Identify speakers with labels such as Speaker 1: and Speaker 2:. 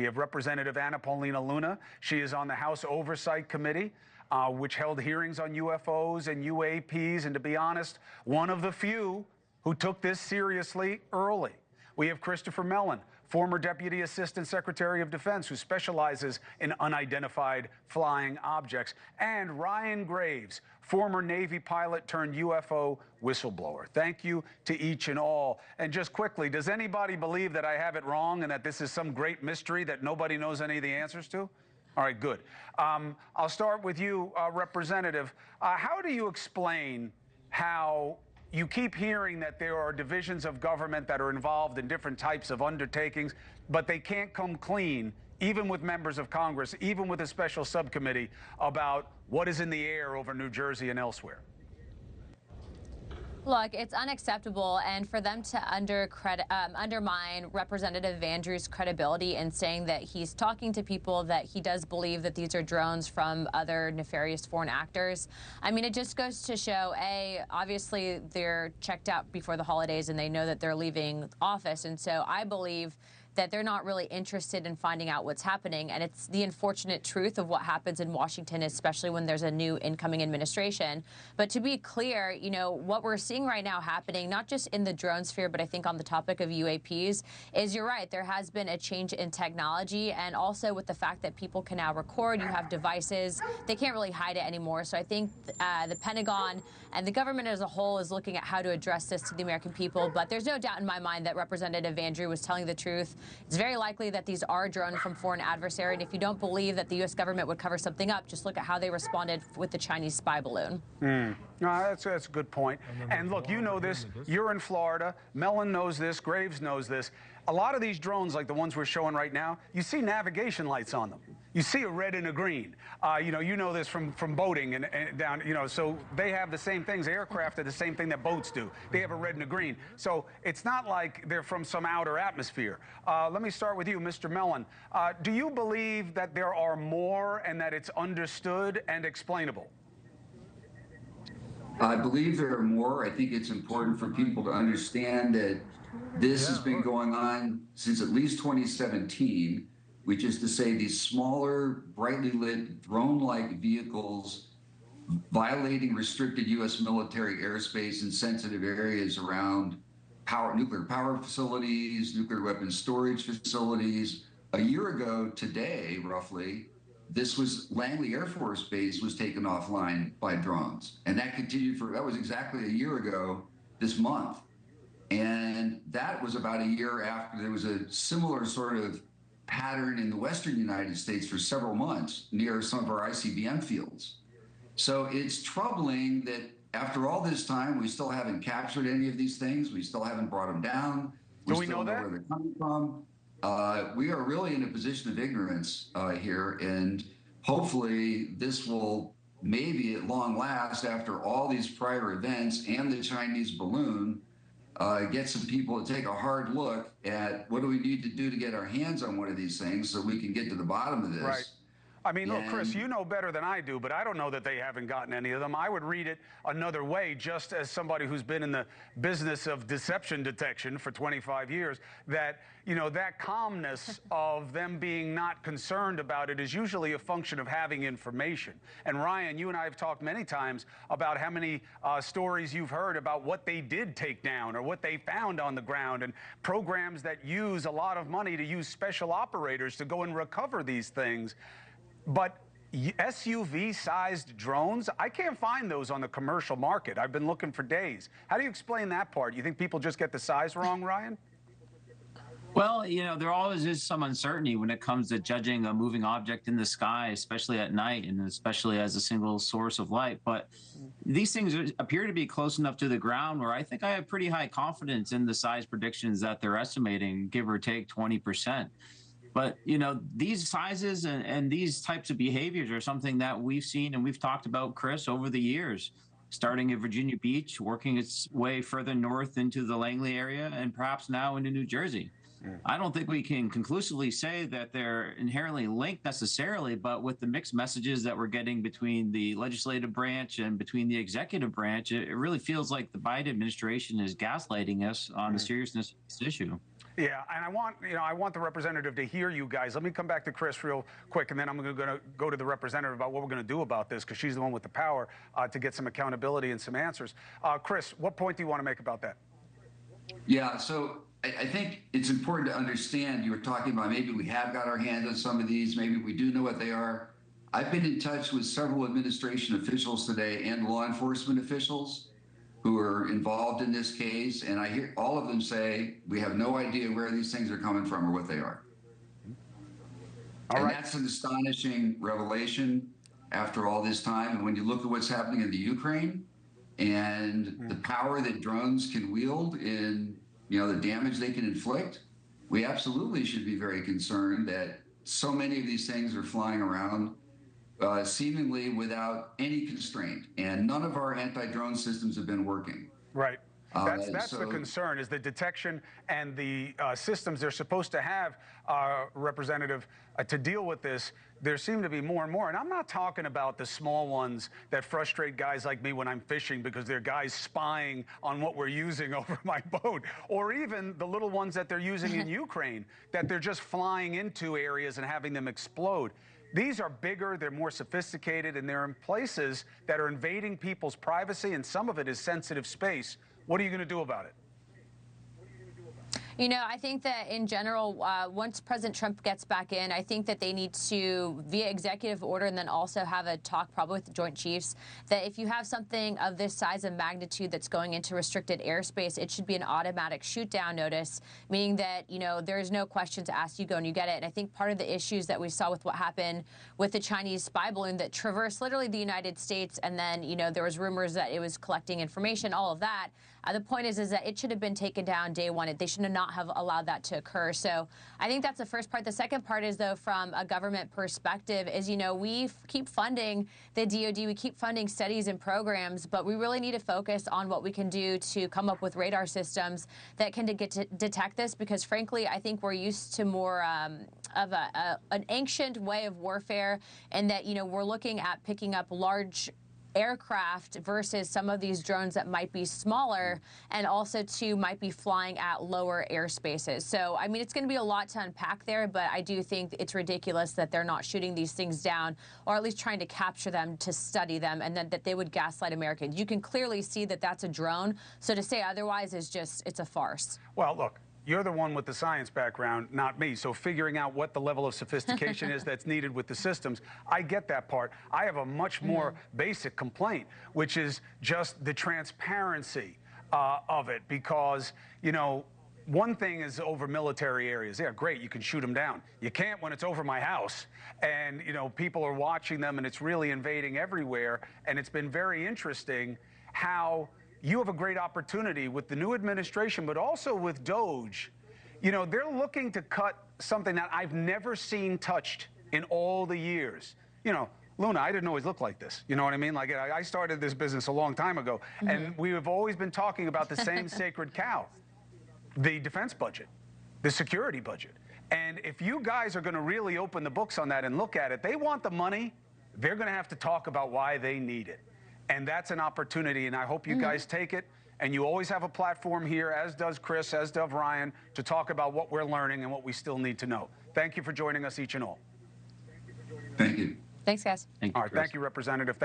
Speaker 1: We have Representative Anna Paulina Luna. She is on the House Oversight Committee, which held hearings on UFOs and UAPs, and to be honest, one of the few who took this seriously early. We have Christopher Mellon, former Deputy Assistant Secretary of Defense, who specializes in unidentified flying objects, and Ryan Graves, former Navy pilot turned UFO whistleblower. Thank you to each and all. And just quickly, does anybody believe that I have it wrong and that this is some great mystery that nobody knows any of the answers to? All right, good. I'll start with you, Representative. How do you explain how you keep hearing that there are divisions of government that are involved in different types of undertakings, but they can't come clean, even with members of Congress, even with a special subcommittee, about what is in the air over New Jersey and elsewhere?
Speaker 2: Look, it's unacceptable, and for them to undermine Representative Andrews' credibility in saying that he's talking to people that he does believe that these are drones from other nefarious foreign actors. I mean, it just goes to show, A, obviously they're checked out before the holidays and they know that they're leaving office, and so I believe that they're not really interested in finding out what's happening. And it's the unfortunate truth of what happens in Washington, especially when there's a new incoming administration. But to be clear, you know, what we're seeing right now happening, not just in the drone sphere, but I think on the topic of UAPs, is you're right, there has been a change in technology, and also with the fact that people can now record, you have devices, they can't really hide it anymore. So I think the Pentagon and the government as a whole is looking at how to address this to the American people. But there's no doubt in my mind that Representative Andrew was telling the truth. It's very likely that these are drones from foreign adversary, and if you don't believe that the U.S. government would cover something up, just look at how they responded with the Chinese spy balloon.
Speaker 1: No, that's a good point. And look, you know this. You're in Florida. Mellon knows this. Graves knows this. A lot of these drones, like the ones we're showing right now, you see navigation lights on them. You see a red and a green. You know this from boating and down, so they have the same things. Aircraft are the same thing that boats do. They have a red and a green. So it's not like they're from some outer atmosphere. Let me start with you, Mr. Mellon. Do you believe that there are more and that it's understood and explainable?
Speaker 3: I believe there are more. I think it's important for people to understand that this has been going on since at least 2017, which is to say these smaller, brightly lit, drone-like vehicles violating restricted U.S. military airspace in sensitive areas around nuclear power facilities, nuclear weapons storage facilities. A year ago today, roughly, Langley Air Force Base was taken offline by drones. And that continued that was exactly a year ago this month. And that was about a year after there was a similar sort of pattern in the western United States for several months near some of our ICBM fields. So it's troubling that after all this time, we still haven't captured any of these things. We still haven't brought them down.
Speaker 1: Do we know that?
Speaker 3: Where they're coming from. We are really in a position of ignorance here, and hopefully this will maybe at long last, after all these prior events and the Chinese balloon, get some people to take a hard look at what do we need to do to get our hands on one of these things so we can get to the bottom of this.
Speaker 1: Right. I mean, look, Chris, you know better than I do, but I don't know that they haven't gotten any of them. I would read it another way, just as somebody who's been in the business of deception detection for 25 years, that, that calmness of them being not concerned about it is usually a function of having information. And Ryan, you and I have talked many times about how many stories you've heard about what they did take down or what they found on the ground, and programs that use a lot of money to use special operators to go and recover these things. But SUV-sized drones, I can't find those on the commercial market. I've been looking for days. How do you explain that part? You think people just get the size wrong, Ryan?
Speaker 4: Well, there always is some uncertainty when it comes to judging a moving object in the sky, especially at night and especially as a single source of light. But these things appear to be close enough to the ground where I think I have pretty high confidence in the size predictions that they're estimating, give or take 20%. But, these sizes and these types of behaviors are something that we've seen and we've talked about, Chris, over the years, starting at Virginia Beach, working its way further north into the Langley area, and perhaps now into New Jersey. I don't think we can conclusively say that they're inherently linked necessarily, but with the mixed messages that we're getting between the legislative branch and between the executive branch, it really feels like the Biden administration is gaslighting us on the seriousness of this issue.
Speaker 1: Yeah, and I want the representative to hear you guys. Let me come back to Chris real quick, and then I'm going to go to the representative about what we're going to do about this, because she's the one with the power to get some accountability and some answers. Chris, what point do you want to make about that?
Speaker 3: Yeah, so I think it's important to understand, you were talking about maybe we have got our hands on some of these, maybe we do know what they are. I've been in touch with several administration officials today and law enforcement officials who are involved in this case, and I hear all of them say, we have no idea where these things are coming from or what they are. And that's an astonishing revelation after all this time. And when you look at what's happening in the Ukraine and the power that drones can wield in, the damage they can inflict, we absolutely should be very concerned that so many of these things are flying around seemingly without any constraint, and none of our anti-drone systems have been working.
Speaker 1: Right. That's the concern, is the detection and the systems they're supposed to have, Representative, to deal with this. There seem to be more and more. And I'm not talking about the small ones that frustrate guys like me when I'm fishing because they're guys spying on what we're using over my boat, or even the little ones that they're using in Ukraine, that they're just flying into areas and having them explode. These are bigger, they're more sophisticated, and they're in places that are invading people's privacy, and some of it is sensitive space. What are you going to do about it?
Speaker 2: I think that in general, once President Trump gets back in, I think that they need to, via executive order, and then also have a talk probably with the Joint Chiefs, that if you have something of this size and magnitude that's going into restricted airspace, it should be an automatic shoot-down notice, meaning that, there is no questions asked, you go and you get it. And I think part of the issues that we saw with what happened with the Chinese spy balloon that traversed literally the United States, and then, there was rumors that it was collecting information, all of that. The point is that it should have been taken down day one. They should not have allowed that to occur. So I think that's the first part. The second part is, though, from a government perspective, is, we keep funding the DoD, we keep funding studies and programs, but we really need to focus on what we can do to come up with radar systems that can get to detect this, because frankly, I think we're used to more of an ancient way of warfare, and that, we're looking at picking up large aircraft versus some of these drones that might be smaller, and also might be flying at lower airspaces. So, I mean, it's going to be a lot to unpack there, but I do think it's ridiculous that they're not shooting these things down, or at least trying to capture them to study them, and then that they would gaslight Americans. You can clearly see that that's a drone. So to say otherwise is just, it's a farce.
Speaker 1: Well, look, you're the one with the science background, not me. So figuring out what the level of sophistication is that's needed with the systems, I get that part. I have a much more basic complaint, which is just the transparency of it. Because, one thing is over military areas. Yeah, great, you can shoot them down. You can't when it's over my house. And, people are watching them, and it's really invading everywhere. And it's been very interesting how you have a great opportunity with the new administration, but also with DOGE. They're looking to cut something that I've never seen touched in all the years. Luna, I didn't always look like this. You know what I mean? Like, I started this business a long time ago, and we have always been talking about the same sacred cow, the defense budget, the security budget. And if you guys are going to really open the books on that and look at it, they want the money. They're going to have to talk about why they need it. And that's an opportunity, and I hope you guys take it. And you always have a platform here, as does Chris, as does Ryan, to talk about what we're learning and what we still need to know. Thank you for joining us, each and all.
Speaker 3: Thank you.
Speaker 2: Thanks, guys.
Speaker 4: Thank you,
Speaker 1: all right,
Speaker 4: Chris.
Speaker 1: thank you, Representative.